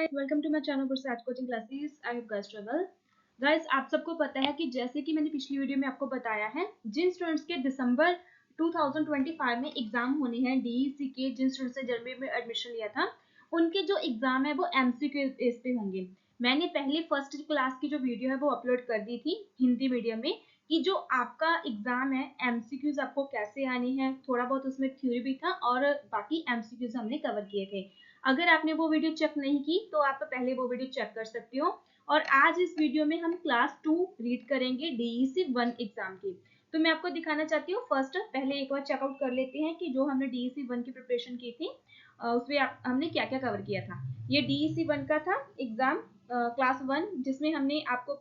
Welcome to my channel Gursaj coaching classes. I hope guys travel. Guys, आप सबको पता है कि जैसे कि मैंने पिछली वीडियो में आपको बताया है, जिन स्टूडेंट्स के दिसंबर 2025 में एग्जाम होने हैं डीईसी के, जिन स्टूडेंट्स ने जनवरी में एडमिशन लिया था, उनके जो एग्जाम है वो एमसीक्यू बेस पे होंगे। मैंने पहले फर्स्ट क्लास की जो वीडियो है वो अपलोड कर दी थी हिंदी मीडियम में कि जो आपका एग्जाम है एमसीक्यूज आपको कैसे आनी है, थोड़ा बहुत उसमें थ्योरी भी था और बाकी एमसीक्यूज हमने कवर किए थे। अगर आपने वो वीडियो चेक नहीं की तो आप पहले वो वीडियो चेक कर सकते हो। और आज इस वीडियो में हम क्लास 2 रीड करेंगे डीईसी 1 एग्जाम की। तो मैं आपको दिखाना चाहती हूँ, फर्स्ट पहले एक बार चेकआउट कर लेते हैं कि जो हमने डीईसी 1 की प्रिपरेशन की थी उसमें हमने क्या क्या कवर किया था। ये डीईसी 1 का था एग्जाम, क्लास 1, जिसमें हमने आपको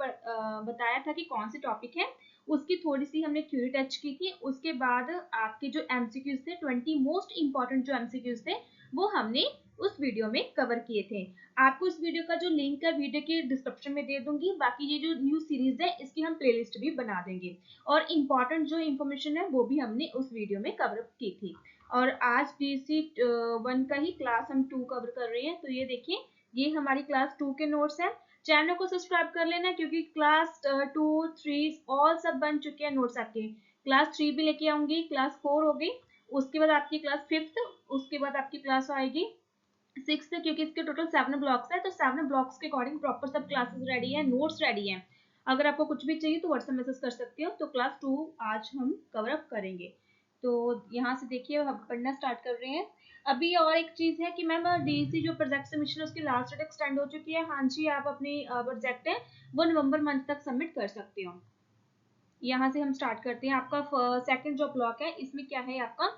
बताया था कि कौन से टॉपिक है, उसकी थोड़ी सी हमने थ्योरी टच की थी। उसके बाद आपके जो एमसीक्यूज थे, 20 मोस्ट इंपॉर्टेंट जो एमसीक्यूज थे वो हमने उस वीडियो में कवर किए थे। आपको इस वीडियो का जो लिंक है वीडियो के डिस्क्रिप्शन में दे दूंगी। बाकी ये जो न्यू सीरीज है इसकी हम प्लेलिस्ट भी बना देंगे और इम्पोर्टेंट जो इन्फॉर्मेशन है वो भी हमने उस वीडियो में कवर की थी। और आज डीसी 1 का ही क्लास हम 2 कवर कर रहे हैं। तो ये देखिए, ये हमारी क्लास 2 के नोट्स हैं। चैनल को सब्सक्राइब कर लेना क्योंकि क्लास 2, 3 ऑल सब बन चुके हैं नोट्स आपके। क्लास 3 भी लेके आऊंगी, क्लास 4 हो गई, उसके बाद आपकी क्लास 5th, उसके बाद आपकी क्लास आएगी 6th, क्योंकि इसके टोटल 7 ब्लॉक्स है। तो 7 ब्लॉक्स के अकॉर्डिंग प्रॉपर सब क्लासेस रेडी है, नोट्स रेडी है। अगर आपको कुछ भी चाहिए तो व्हाट्सएप मैसेज कर सकते हो। तो क्लास 2 आज हम कवर अप करेंगे। तो यहाँ से देखिए हम पढ़ना स्टार्ट कर रहे हैं। अभी और एक चीज है कि मैम डीसी जो प्रोजेक्ट सबमिशन उसकी लास्ट डेट एक्सटेंड हो चुकी है। हाँ जी, आप अपनी प्रोजेक्ट है वो नवंबर मंथ तक सबमिट कर सकते हो। यहाँ से हम स्टार्ट करते हैं। आपका सेकंड जो ब्लॉक है इसमें क्या है, आपका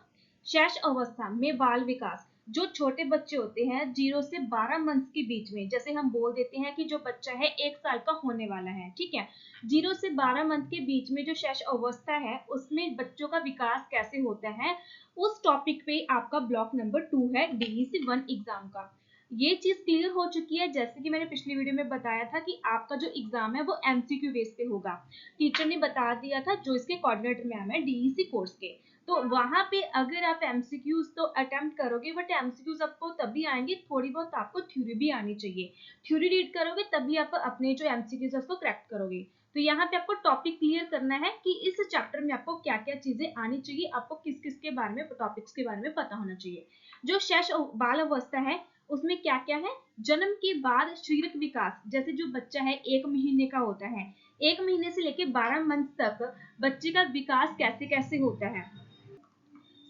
शैश अवस्था में बाल विकास। जो छोटे बच्चे होते हैं 0 से 12 मंथ के बीच में, जैसे हम बोल देते हैं कि जो बच्चा है 1 साल का होने वाला है, ठीक है, 0 से 12 मंथ के बीच में जो शैश अवस्था है उसमें बच्चों का विकास कैसे होता है, उस टॉपिक पे आपका ब्लॉक नंबर 2 है डीईसी 1 एग्जाम का। ये चीज क्लियर हो चुकी है। जैसे कि मैंने पिछली वीडियो में बताया था कि आपका जो एग्जाम है वो एमसीक्यू बेस पे होगा। टीचर ने बता दिया था जो इसके कोऑर्डिनेटर मैम है डीईसी कोर्स के। तो वहां पे अगर आप एमसीक्यूज तो अटेम्प्ट करोगे, बट एमसीक्यूज आपको तभी आएंगे, थोड़ी बहुत आपको थ्योरी भी आनी चाहिए। थ्योरी रीड करोगे तभी आप अपने जो एमसीक्यूज है उसको क्रैक करोगे। तो यहाँ पे आपको टॉपिक क्लियर करना है कि इस चैप्टर में आपको क्या क्या चीजें आनी चाहिए, आपको किस किस के बारे में, टॉपिक्स के बारे में पता होना चाहिए। जो शैश बाल अवस्था है उसमें क्या क्या है, जन्म के बाद शारीरिक विकास, जैसे जो बच्चा है 1 महीने का होता है, 1 महीने से लेकर 12 मंथ तक बच्चे का विकास कैसे कैसे होता है।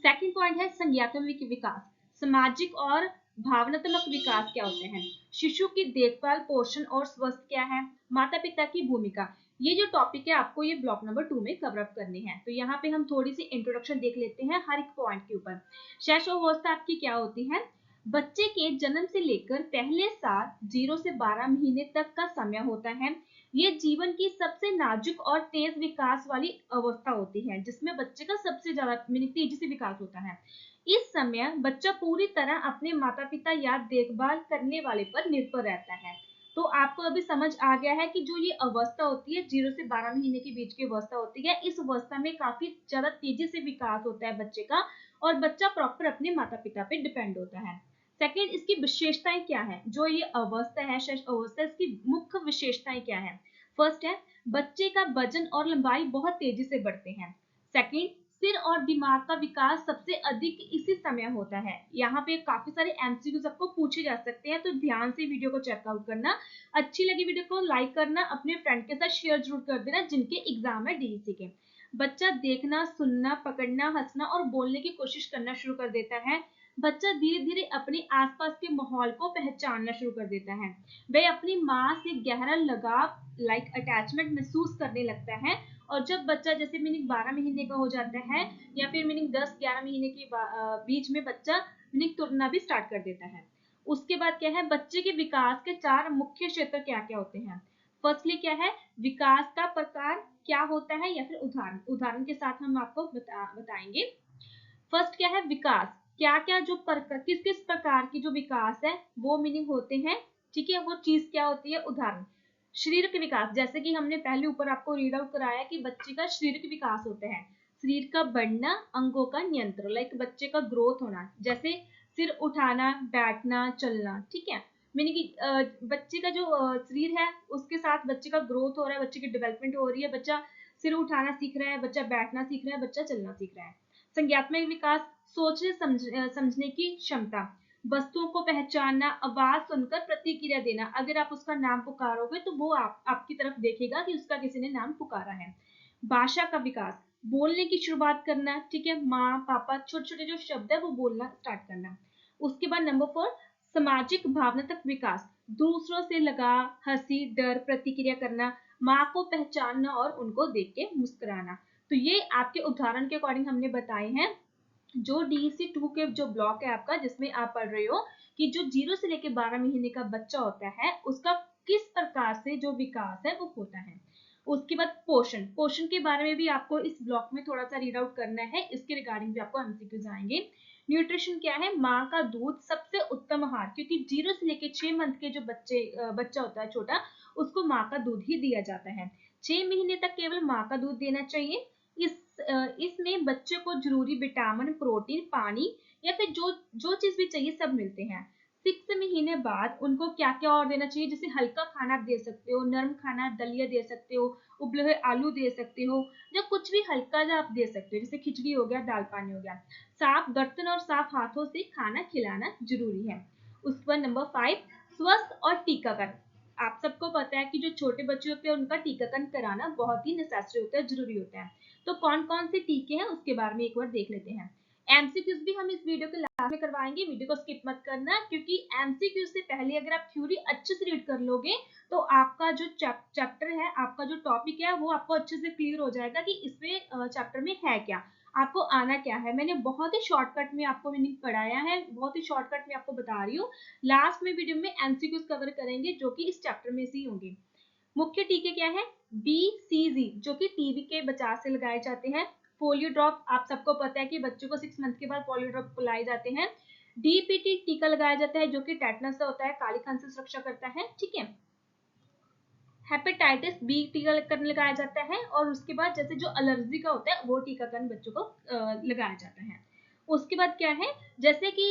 सेकंड पॉइंट है संज्ञानात्मक विकास, सामाजिक और भावनात्मक विकास क्या होते हैं, शिशु की देखभाल, पोषण और स्वस्थ क्या है, माता पिता की भूमिका। ये जो टॉपिक है आपको ये ब्लॉक नंबर 2 में कवर अप करने हैं। तो यहाँ पे हम थोड़ी सी इंट्रोडक्शन देख लेते हैं हर एक पॉइंट के ऊपर। शैशवावस्था आपकी क्या होती है, बच्चे के जन्म से लेकर पहले साल 0 से 12 महीने तक का समय होता है। ये जीवन की सबसे नाजुक और तेज विकास वाली अवस्था होती है, जिसमें बच्चे का सबसे ज्यादा तेजी से विकास होता है। इस समय बच्चा पूरी तरह अपने माता पिता या देखभाल करने वाले पर निर्भर रहता है। तो आपको अभी समझ आ गया है कि जो ये अवस्था होती है 0 से 12 महीने के बीच की अवस्था होती है, इस अवस्था में काफी ज्यादा तेजी से विकास होता है बच्चे का और बच्चा प्रॉपर अपने माता पिता पे डिपेंड होता है। सेकेंड, इसकी विशेषताएं क्या है, जो ये अवस्था है शैश अवस्था, इसकी मुख्य विशेषताएं क्या है। फर्स्ट है, बच्चे का वजन और लंबाई बहुत तेजी से बढ़ते हैं। सेकेंड, सिर और दिमाग का विकास सबसे अधिक इसी समय होता है। यहाँ पे काफी सारे एमसीक्यूज आपको पूछे जा सकते हैं, तो ध्यान से वीडियो को चेकआउट करना। अच्छी लगी वीडियो को लाइक करना, अपने फ्रेंड के साथ शेयर जरूर कर देना जिनके एग्जाम है डीईसी के। बच्चा देखना, सुनना, पकड़ना, हंसना और बोलने की कोशिश करना शुरू कर देता है। बच्चा धीरे धीरे अपने आसपास के माहौल को पहचानना शुरू कर देता है। वह अपनी माँ से गहरा लगाव लाइक अटैचमेंट महसूस करने लगता है। और जब बच्चा जैसे मीनिंग 12 महीने का हो जाता है या फिर मीनिंग 10-11 महीने के बीच में बच्चा मीनिंग तुरना भी स्टार्ट कर देता है। उसके बाद क्या है, बच्चे के विकास के 4 मुख्य क्षेत्र क्या क्या होते हैं। फर्स्टली क्या है, विकास का प्रकार क्या होता है या फिर उदाहरण, उदाहरण के साथ हम आपको बताएंगे। फर्स्ट क्या है, विकास, क्या क्या जो किस किस प्रकार की जो विकास है वो मीनिंग होते हैं, ठीक है, वो चीज क्या होती है। उदाहरण, शारीरिक विकास, जैसे कि हमने पहले ऊपर आपको रीड आउट कराया कि बच्चे का शारीरिक विकास होता है, शरीर का बढ़ना, अंगों का नियंत्रण, लाइक बच्चे का ग्रोथ होना, जैसे सिर उठाना, बैठना, चलना, ठीक है। मीनिंग कि बच्चे का जो शरीर है उसके साथ बच्चे का ग्रोथ हो रहा है, बच्चे की डेवलपमेंट हो रही है, बच्चा सिर उठाना सीख रहा है, बच्चा बैठना सीख रहा है, बच्चा चलना सीख रहा है। संज्ञात्मक विकास, सोचने समझने की क्षमता, वस्तुओं को पहचानना, आवाज सुनकर प्रतिक्रिया देना। अगर आप उसका नाम पुकारोगे तो वो आपकी तरफ देखेगा कि उसका किसी ने नाम पुकारा है। भाषा का विकास, बोलने की शुरुआत करना, ठीक है, माँ पापा छोटे छोटे जो शब्द है वो बोलना स्टार्ट करना। उसके बाद नंबर 4, सामाजिक भावनात्मक विकास, दूसरों से लगाव, हंसी, डर, प्रतिक्रिया करना, माँ को पहचानना और उनको देख के मुस्कुराना। तो ये आपके उदाहरण के अकॉर्डिंग हमने बताए हैं। जो DEC 2 के जो ब्लॉक है आपका, जिसमें आप पढ़ रहे हो कि जो 0 से लेकर 12 महीने का बच्चा होता है उसका किस प्रकार से जो विकास है वो होता है। उसके बाद पोषण, पोषण के बारे में भी आपको इस ब्लॉक में थोड़ा सा रीड आउट करना है, इसके रिगार्डिंग भी आपको एमसीक्यूज आएंगे। न्यूट्रिशन क्या है, माँ का दूध सबसे उत्तम आहार, क्योंकि 0 से लेकर 6 मंथ के जो बच्चा होता है छोटा, उसको माँ का दूध ही दिया जाता है। 6 महीने तक केवल माँ का दूध देना चाहिए। इसमें बच्चे को जरूरी विटामिन, प्रोटीन, पानी या फिर जो जो चीज भी चाहिए सब मिलते हैं। 6 महीने बाद उनको क्या क्या और देना चाहिए, जैसे हल्का खाना आप दे सकते हो, नरम खाना, दलिया दे सकते हो, उबले हुए आलू दे सकते हो, या कुछ भी हल्का जो आप दे सकते हो, जैसे खिचड़ी हो गया, दाल पानी हो गया। साफ बर्तन और साफ हाथों से खाना खिलाना जरूरी है। उसके बाद नंबर 5, स्वस्थ और टीकाकरण। आप सबको पता है कि जो छोटे बच्चे होते हैं उनका टीकाकरण कराना बहुत ही नेसेसरी होता है, जरूरी होता है। तो कौन कौन से टीके हैं उसके बारे में एक बार देख लेते हैं। एमसीक्यूज भी हम इस वीडियो के लास्ट में करवाएंगे, वीडियो को स्किप मत करना, क्योंकि एमसीक्यूज से पहले अगर आप थ्योरी अच्छे से रीड कर लोगे तो आपका जो चैप्टर है, आपका जो टॉपिक है वो आपको अच्छे से क्लियर हो जाएगा कि इसमें चैप्टर में है क्या, आपको आना क्या है। मैंने बहुत ही शॉर्टकट में आपको मीनिंग पढ़ाया है, बहुत ही शॉर्टकट में आपको बता रही हूँ। लास्ट में वीडियो में एमसीक्यूज कवर करेंगे जो कि इस चैप्टर में से ही होंगे। मुख्य टीके क्या है, BCG जो कि टीबी के बचाव से लगाए जाते हैं। पोलियो ड्रॉप, आप सबको पता है कि बच्चों को 6 मंथ के बाद पोलियो ड्रॉप पिलाए जाते हैं। DPT टीका लगाया जाता है जो कि टेटनस से होता है, काली खांसी से सुरक्षा करता है, ठीक है। हेपेटाइटिस बी टीकाकरण लगाया जाता है, और उसके बाद जैसे जो एलर्जी का होता है वो टीकाकरण बच्चों को लगाया जाता है। उसके बाद क्या है, जैसे कि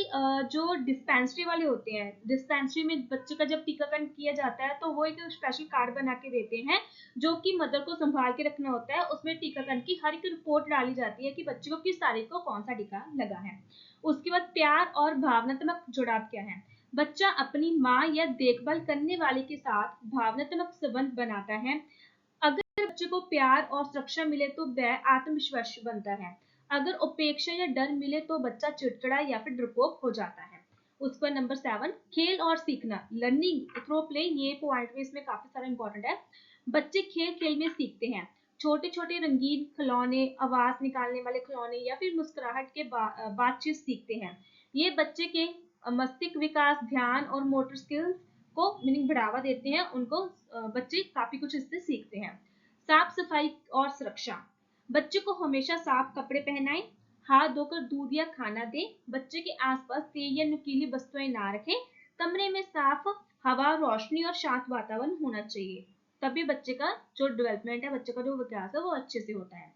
जो डिस्पेंसरी वाले होते हैं, डिस्पेंसरी में बच्चे का जब टीकाकरण किया जाता है तो वो एक स्पेशल कार्ड बना के देते हैं जो कि मदर को संभाल के रखना होता है। उसमें टीकाकरण की हर एक रिपोर्ट डाली जाती है कि बच्चे को किस तारीख को कौन सा टीका लगा है। उसके बाद प्यार और भावनात्मक जुड़ाव क्या है, बच्चा अपनी माँ या देखभाल करने वाले के साथ भावनात्मक संबंध बनाता है। अगर बच्चे को प्यार और सुरक्षा मिले तो वह आत्मविश्वासी बनता है। अगर उपेक्षा या डर मिले तो बच्चा चिड़चिड़ा या फिर डरपोक हो जाता है। उसका नंबर 7, खेल और सीखना, लर्निंग थ्रो प्ले। ये पॉइंट में इसमें काफी सारा इंपॉर्टेंट है। बच्चे खेल खेल में सीखते हैं। छोटे छोटे रंगीन खिलौने, आवाज निकालने वाले खिलौने या फिर मुस्कुराहट के बातचीत सीखते हैं। ये बच्चे के मस्तिष्क विकास, ध्यान और मोटर स्किल्स को मीनिंग बढ़ावा देते हैं। उनको बच्चे काफी कुछ इससे सीखते हैं। साफ सफाई और सुरक्षा, बच्चे को हमेशा साफ कपड़े पहनाएं, हाथ धोकर दूध या खाना दें, बच्चे के आसपास तेज या नुकीली वस्तुएं ना रखें, कमरे में साफ हवा, रोशनी और शांत वातावरण होना चाहिए। तभी बच्चे का जो डेवलपमेंट है, बच्चे का जो विकास है वो अच्छे से होता है।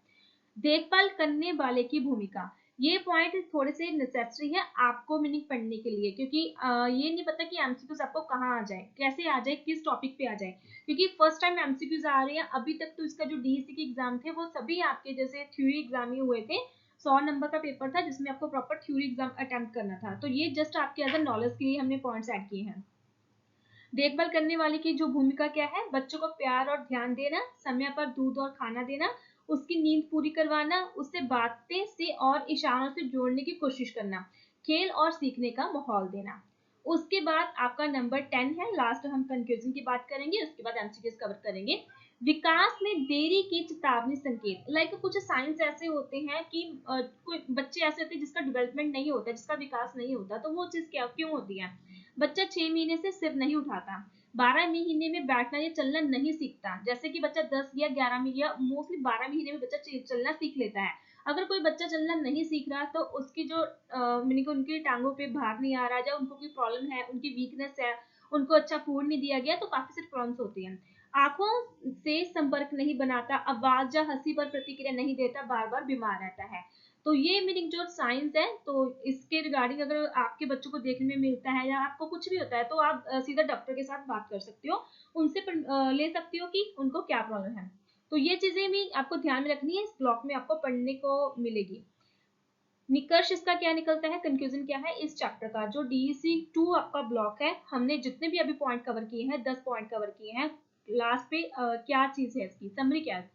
देखभाल करने वाले की भूमिका, ये पॉइंट थोड़े से नेसेसरी है आपको मीनिंग पढ़ने के लिए, क्योंकि ये नहीं पता कि एमसीक्यूज आपको कहाँ आ जाए, कैसे आ जाए, किस टॉपिक पे आ जाए, क्योंकि फर्स्ट टाइम एमसीक्यूज आ रहे हैं। अभी तक तो इसका जो DEC के एग्जाम थे वो सभी आपके जैसे थ्योरी एग्जाम ही हुए थे। 100 नंबर का पेपर था जिसमें आपको प्रॉपर थ्योरी एग्जाम अटेम्प्ट करना था, तो ये जस्ट आपके एज अ नॉलेज के लिए हमने पॉइंट्स ऐड किए हैं। देखभाल करने वाले की जो भूमिका क्या है, बच्चों को प्यार और ध्यान देना, समय पर दूध और खाना देना, उसकी नींद पूरी करवाना, उससे बातें से और इशारों से जोड़ने की कोशिश करना, खेल और सीखने का माहौल देना। उसके बाद आपका नंबर 10 है, लास्ट हम कंक्लूजन की बात करेंगे, उसके बाद एमसीक्यूज कवर करेंगे। विकास में देरी की चेतावनी संकेत, लाइक कुछ साइंस ऐसे होते हैं कि कोई बच्चे ऐसे होते हैं जिसका डेवलपमेंट नहीं होता, जिसका विकास नहीं होता, तो वो चीज क्या क्यों होती है। बच्चा 6 महीने से सिर नहीं उठाता, 12 महीने में बैठना या चलना नहीं सीखता, जैसे कि बच्चा 10 या 11 महीने या मोस्टली 12 महीने में बच्चा चलना सीख लेता है। अगर कोई बच्चा चलना नहीं सीख रहा तो उसकी जो मीनिंग उनकी टांगों पे भार नहीं आ रहा, या उनको कोई प्रॉब्लम है, उनकी वीकनेस है, उनको अच्छा फूड नहीं दिया गया, तो काफी सारी प्रॉब्लम्स होती हैं। आंखों से संपर्क नहीं बनाता, आवाज या हंसी पर प्रतिक्रिया नहीं देता, बार बार बीमार रहता है। तो ये मेरी जो साइंस है, तो इसके रिगार्डिंग अगर आपके बच्चों को देखने में मिलता है या आपको कुछ भी होता है तो आप सीधा डॉक्टर के साथ बात कर सकते हो, उनसे ले सकती हो कि उनको क्या प्रॉब्लम है। तो ये चीजें भी आपको ध्यान में रखनी है, इस ब्लॉक में आपको पढ़ने को मिलेगी। निष्कर्ष इसका क्या निकलता है, कंक्लूजन क्या है इस चैप्टर का, जो डीईसी 2 आपका ब्लॉक है, हमने जितने भी अभी पॉइंट कवर किए हैं 10 पॉइंट कवर किए हैं। लास्ट पे क्या चीज है इसकी समरी क्या है।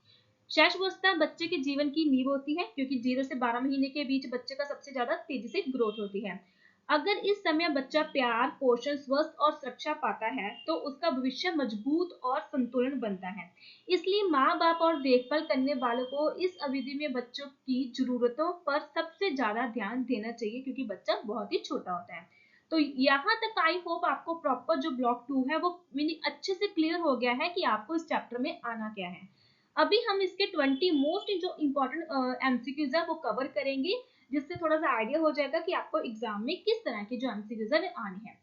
शैशवावस्था बच्चे के जीवन की नींव होती है, क्योंकि 0 से 12 महीने के बीच बच्चे का सबसे ज्यादा तेजी से ग्रोथ होती है। अगर इस समय बच्चा प्यार, पोषण, स्वस्थ और सुरक्षा पाता है तो उसका भविष्य मजबूत और संतुलन बनता है। इसलिए माँ बाप और देखभाल करने वालों को इस अवधि में बच्चों की जरूरतों पर सबसे ज्यादा ध्यान देना चाहिए, क्योंकि बच्चा बहुत ही छोटा होता है। तो यहाँ तक आई होप आपको प्रॉपर जो ब्लॉक 2 है वो मीनिंग अच्छे से क्लियर हो गया है कि आपको इस चैप्टर में आना क्या है। अभी हम इसके 20 मोस्ट जो इम्पोर्टेंट एमसीक्यूज है वो कवर करेंगे, जिससे थोड़ा सा आइडिया हो जाएगा कि आपको एग्जाम में किस तरह के जो एमसीक्यूज है आने हैं।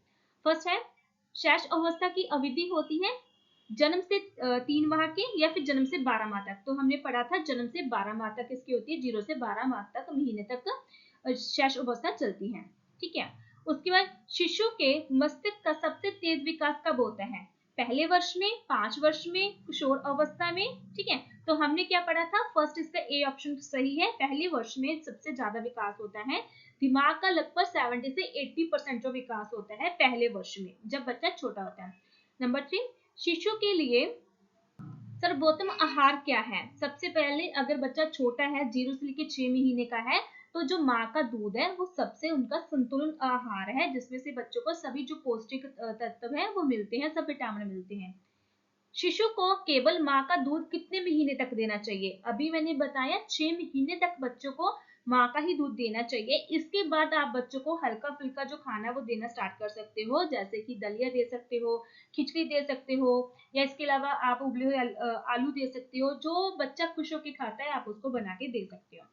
फर्स्ट है, शैश अवस्था की अवधि होती है जन्म से 3 माह के या फिर जन्म से 12 माह तक। तो हमने पढ़ा था जन्म से 12 माह तक इसकी होती है, 0 से 12 माह तक महीने तक शैश अवस्था चलती है। ठीक है, उसके बाद शिशु के मस्तिष्क का सबसे तेज विकास कब होता है, पहले वर्ष में, 5 वर्ष में, किशोर अवस्था में। ठीक है, तो हमने क्या पढ़ा था, फर्स्ट इसका ए ऑप्शन सही है, पहले वर्ष में सबसे ज्यादा विकास होता है। दिमाग का लगभग 70 से 80% जो विकास होता है पहले वर्ष में जब बच्चा छोटा होता है। नंबर 3, शिशु के लिए सर्वोत्तम आहार क्या है। सबसे पहले अगर बच्चा छोटा है 0 से लेकर 6 महीने का है, तो जो माँ का दूध है वो सबसे उनका संतुलन आहार है, जिसमें से बच्चों को सभी जो पौष्टिक तत्व है वो मिलते हैं, सब विटामिन मिलते हैं। शिशु को केवल माँ का दूध कितने महीने तक देना चाहिए, अभी मैंने बताया 6 महीने तक बच्चों को माँ का ही दूध देना चाहिए। इसके बाद आप बच्चों को हल्का फुल्का जो खाना है वो देना स्टार्ट कर सकते हो, जैसे कि दलिया दे सकते हो, खिचड़ी दे सकते हो, या इसके अलावा आप उबले हुए आलू दे सकते हो, जो बच्चा खुश होकर खाता है आप उसको बना के दे सकते हो।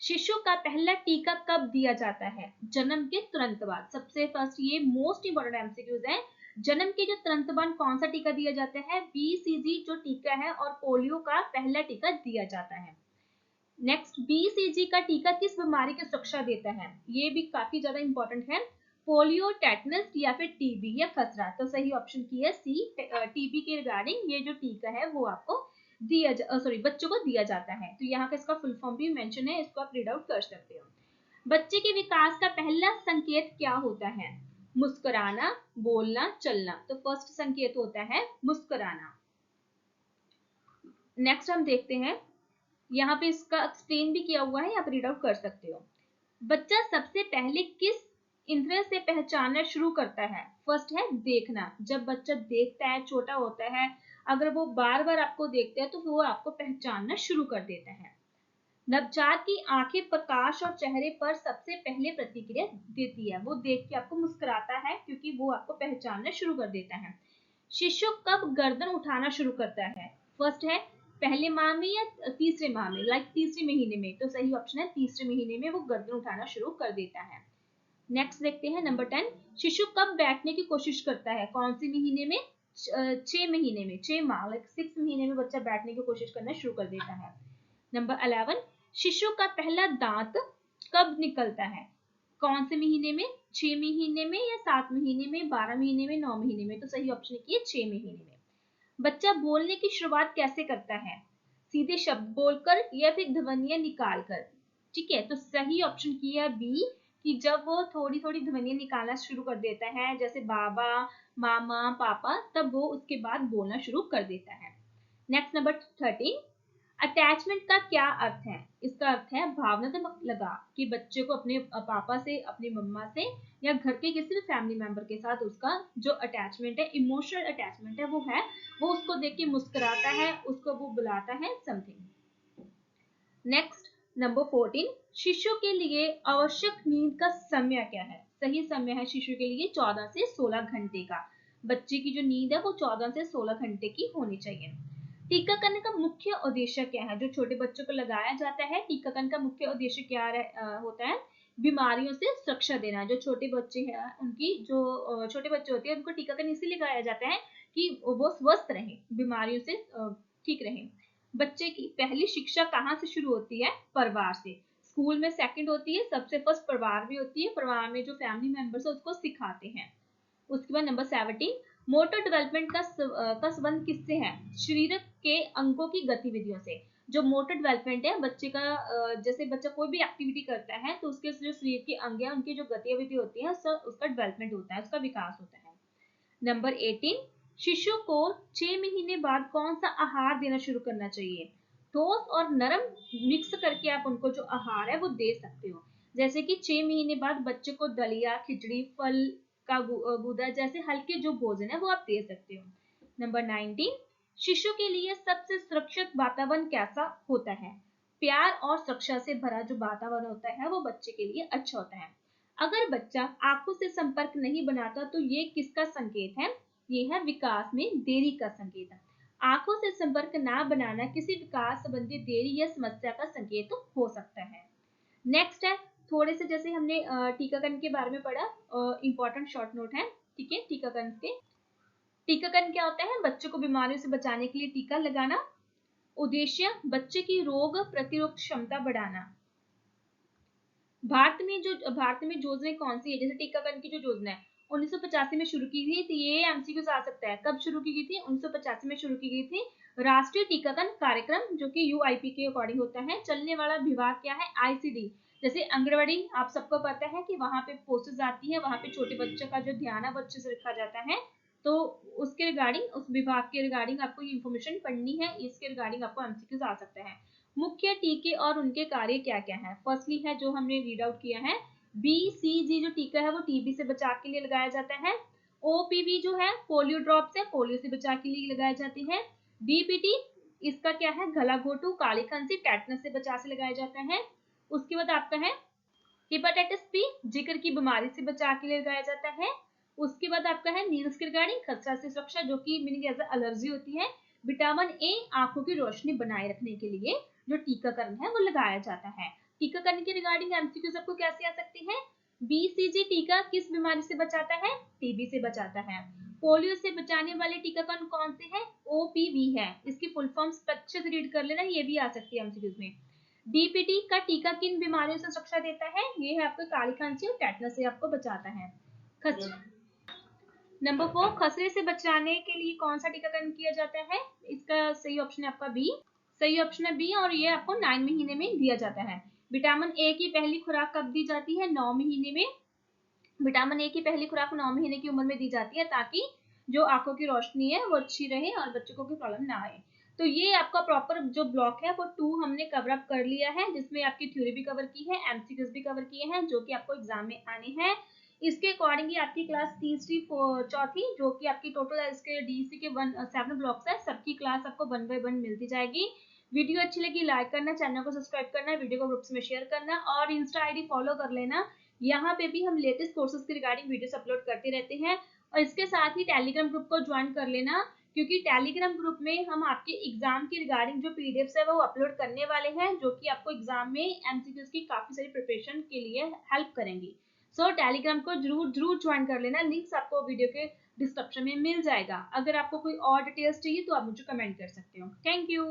शिशु का पहला टीका कब दिया जाता है, जन्म के तुरंत बाद। सबसे फर्स्ट ये मोस्ट इंपोर्टेंट एमसीक्यूज है, जन्म के जो तुरंत बाद कौन सा टीका दिया जाता है, बीसीजी जो टीका है और पोलियो का पहला टीका दिया जाता है। नेक्स्ट, बीसीजी का टीका किस बीमारी की सुरक्षा देता है, ये भी काफी ज्यादा इंपॉर्टेंट है, पोलियो, टेटनस या फिर टीबी या खसरा। तो सही ऑप्शन की है सी, टीबी के रिगार्डिंग ये जो टीका है वो आपको बच्चों को दिया जाता है। तो यहाँ का इसका फुल फॉर्म भी मेंशन है, इसको आप रीड आउट कर सकते हो। बच्चे के विकास का पहला संकेत क्या होता है, मुस्कुराना, बोलना, चलना। तो फर्स्ट संकेत होता है मुस्कुराना। नेक्स्ट हम देखते हैं, यहाँ पे इसका एक्सप्लेन भी किया हुआ है, आप रीड आउट कर सकते हो। बच्चा सबसे पहले किस इंद्रिय से पहचानना शुरू करता है, फर्स्ट है देखना। जब बच्चा देखता है, छोटा होता है, अगर वो बार बार आपको देखता है तो वो आपको पहचानना शुरू कर देता है। नवजात की आंखें प्रकाश और चेहरे पर सबसे पहले प्रतिक्रिया देती है, वो देख के आपको मुस्कुराता है क्योंकि वो आपको पहचानना शुरू कर देता है। शिशु कब गर्दन उठाना शुरू करता है, फर्स्ट है पहले माह में या तीसरे माह में, लाइक तीसरे महीने में। तो सही ऑप्शन है तीसरे महीने में वो गर्दन उठाना शुरू कर देता है। नेक्स्ट देखते हैं नंबर 10, शिशु कब बैठने की कोशिश करता है, कौन से महीने में, 6 महीने में, 6 माह लाइक 6 महीने में बच्चा बैठने की कोशिश करना शुरू कर देता है। नंबर 11, शिशु का पहला दांत कब निकलता है, कौन से महीने में, 6 महीने में या 7 महीने में, 12 महीने में, 9 महीने में। तो सही ऑप्शन की है 6 महीने में। बच्चा बोलने की शुरुआत कैसे करता है, सीधे शब्द बोलकर या फिर ध्वनियां निकालकर। ठीक है, तो सही ऑप्शन की है बी, कि जब वो थोड़ी थोड़ी ध्वनियां निकालना शुरू कर देता है, जैसे बाबा, मामा, पापा, तब वो उसके बाद बोलना शुरू कर देता है। नेक्स्ट नंबर 13, अटैचमेंट का क्या अर्थ है, इसका अर्थ है भावनात्मक लगाव, कि बच्चे को अपने पापा से, अपनी मम्मा से या घर के किसी भी फैमिली मेंबर के साथ उसका जो अटैचमेंट है, इमोशनल अटैचमेंट है वो उसको देख के मुस्कुराता है, उसको वो बुलाता है समथिंग। नेक्स्ट नंबर 14, शिशु के लिए आवश्यक नींद का समय क्या है, सही समय है शिशु के लिए 14 से 16 घंटे का। बच्चे की जो नींद है वो 14 से 16 घंटे की होनी चाहिए। टीकाकरण का मुख्य उद्देश्य क्या है, जो छोटे बच्चों को लगाया जाता है, टीकाकरण का मुख्य उद्देश्य क्या होता है, बीमारियों से सुरक्षा देना। जो छोटे बच्चे हैं उनकी जो छोटे बच्चे होते हैं उनको टीकाकरण इसीलिए लगाया जाता है कि वो स्वस्थ रहें, बीमारियों से ठीक रहें। बच्चे की पहली शिक्षा कहाँ से शुरू होती है, परिवार से। स्कूल में सेकंड होती है, सबसे फर्स्ट परिवार में होती है, परिवार में जो फैमिली मेंबर्स है उसको सिखाते हैं। उसके बाद नंबर 17, मोटर डेवलपमेंट का संबंध किससे है? शरीर के अंगों की गतिविधियों से। जो मोटर डेवलपमेंट है बच्चे का, जैसे बच्चा कोई भी एक्टिविटी करता है तो उसके जो शरीर के अंग है उनकी जो गतिविधि होती है उसका डेवलपमेंट होता है, उसका विकास होता है। नंबर 18, शिशु को 6 महीने बाद कौन सा आहार देना शुरू करना चाहिए? ठोस और नरम मिक्स करके आप उनको जो आहार है वो दे सकते हो। जैसे कि 6 महीने बाद बच्चे को दलिया, खिचड़ी, फल का गुदा जैसे हल्के जो भोजन है वो आप दे सकते हो। नंबर 19, शिशु के लिए सबसे सुरक्षित वातावरण कैसा होता है? प्यार और सुरक्षा से भरा जो वातावरण होता है वो बच्चे के लिए अच्छा होता है। अगर बच्चा आंखों से संपर्क नहीं बनाता तो ये किसका संकेत है? ये है विकास में देरी का संकेत है। आंखों से संपर्क ना बनाना किसी विकास संबंधी देरी या समस्या का संकेत हो सकता है। नेक्स्ट है, थोड़े से जैसे हमने टीकाकरण के बारे में पढ़ा, इंपॉर्टेंट शॉर्ट नोट है, ठीक है। टीकाकरण के, टीकाकरण क्या होता है? बच्चों को बीमारियों से बचाने के लिए टीका लगाना। उद्देश्य बच्चे की रोग प्रतिरोध क्षमता बढ़ाना। भारत में योजना कौन सी है? जैसे टीकाकरण की जो योजना है 1985 में शुरू की गई थी। ये एमसीक्यू आ सकता है, कब शुरू की गई थी? 1985 में शुरू की गई थी। राष्ट्रीय टीकाकरण कार्यक्रम जो कि यूआईपी के अकॉर्डिंग होता है। चलने वाला विभाग क्या है? आईसीडी। जैसे आंगनबाड़ी आप सबको पता है कि वहां पे पोस्टेज आती है, वहां पे छोटे बच्चों का जो ध्यान है बच्चे से रखा जाता है, तो उसके रिगार्डिंग, उस विभाग के रिगार्डिंग आपको ये इन्फॉर्मेशन पढ़नी है, इसके रिगार्डिंग आपको एमसीक्यू आ सकता है। मुख्य टीके और उनके कार्य क्या क्या है? फर्स्टली है जो हमने रीड आउट किया है, बीसीजी जो टीका है वो टीबी से बचाव के लिए लगाया जाता है। ओपीवी जो है पोलियो ड्रॉप्स है, पोलियो से बचाव के लिए लगाई जाती है। डीपीटी इसका क्या है? गला घोटू, काली खांसी, टेटनस से बचाव से लगाया जाता है। उसके बाद आपका है हेपेटाइटिस बी, जिगर की बीमारी से बचाव के लिए लगाया जाता है। उसके बाद आपका है नील्स के रिगार्डिंग खसरा से सुरक्षा, जो कि मीनिंग एज एलर्जी होती है। विटामिन ए आंखों की रोशनी बनाए रखने के लिए जो टीकाकरण है वो लगाया जाता है। टीकाकरण के रिगार्डिंग एमसीक्यू सबको कैसे आ सकती है? बीसीजी टीका किस बीमारी से बचाता है? टीबी से बचाता है। पोलियो से बचाने वाले टीकाकरण कौन से हैं? ओपीवी है। इसकी फुल फॉर्म्स अच्छे से रीड कर लेना, ये भी आ सकती है एमसीक्यूज में। डीपीटी का टीका किन बीमारियों से सुरक्षा देता है? ये है आपको काली खांसी और टेटनस से आपको बचाता है। नंबर 4, खसरे से बचाने के लिए कौन सा टीकाकरण किया जाता है? इसका सही ऑप्शन है आपका बी। सही ऑप्शन है बी, और ये आपको 9 महीने में दिया जाता है। विटामिन ए की पहली खुराक कब दी जाती है? 9 महीने में। विटामिन ए की पहली खुराक 9 महीने की उम्र में दी जाती है, ताकि जो आंखों की रोशनी है वो अच्छी रहे और बच्चों को कोई प्रॉब्लम ना आए। तो ये आपका प्रॉपर जो ब्लॉक है वो 2 हमने कवर अप कर लिया है, जिसमें आपकी थ्योरी भी कवर की है, एमसीक्यूज भी कवर किए हैं, जो कि आपको एग्जाम में आने हैं। इसके अकॉर्डिंग आपकी क्लास तीसरी चौथी जो कि आपकी टोटल इसके डीसी के 7 ब्लॉक्स है, सबकी क्लास आपको 1 बाय 1 मिलती जाएगी। वीडियो अच्छी लगी लाइक करना, चैनल को सब्सक्राइब करना, वीडियो को ग्रुप्स में शेयर करना और इंस्टा आईडी फॉलो कर लेना। यहाँ पे भी हम लेटेस्ट कोर्सेज के रिगार्डिंग वीडियोस अपलोड करते रहते हैं। और इसके साथ ही टेलीग्राम ग्रुप को ज्वाइन कर लेना, क्योंकि टेलीग्राम ग्रुप में हम आपके एग्जाम की रिगार्डिंग जो पीडीएफ्स है वो अपलोड करने वाले हैं, जो कि आपको एग्जाम में एमसीक्यूज की काफी सारी प्रिपरेशन के लिए हेल्प करेंगी। सो टेलीग्राम को जरूर जरूर ज्वाइन कर लेना, लिंक्स आपको वीडियो के डिस्क्रिप्शन में मिल जाएगा। अगर आपको कोई और डिटेल्स चाहिए तो आप मुझे कमेंट कर सकते हो। Thank you.